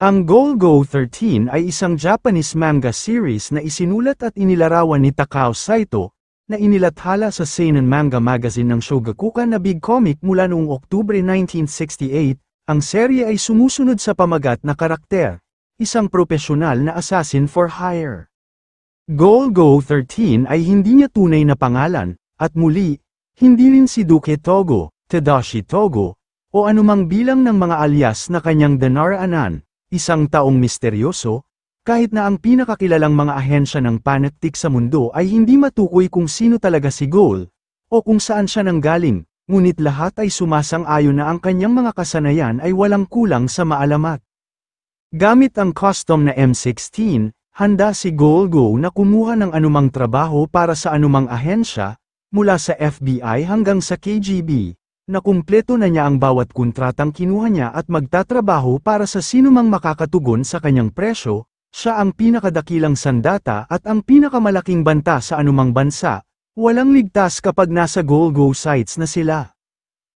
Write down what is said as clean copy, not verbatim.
Ang Golgo 13 ay isang Japanese manga series na isinulat at inilarawan ni Takao Saito, na inilathala sa Seinen Manga Magazine ng Shogakukan na Big Comic mula noong Oktubre 1968. Ang serye ay sumusunod sa pamagat na karakter, isang profesional na assassin for hire. Golgo 13 ay hindi niya tunay na pangalan, at muli, hindi rin si Duke Togo, Tadashi Togo, o anumang bilang ng mga alias na kanyang dinaraanan, isang taong misteryoso, kahit na ang pinakakilalang mga ahensya ng panektik sa mundo ay hindi matukoy kung sino talaga si Goal, o kung saan siya nanggaling, ngunit lahat ay sumasang-ayon na ang kanyang mga kasanayan ay walang kulang sa maalamat. Gamit ang custom na M16, handa si Golgo na kumuha ng anumang trabaho para sa anumang ahensya, mula sa FBI hanggang sa KGB. Na kumpleto na niya ang bawat kontratang kinuha niya at magtatrabaho para sa sinumang makakatugon sa kanyang presyo, siya ang pinakadakilang sandata at ang pinakamalaking banta sa anumang bansa, walang ligtas kapag nasa Golgo sites na sila.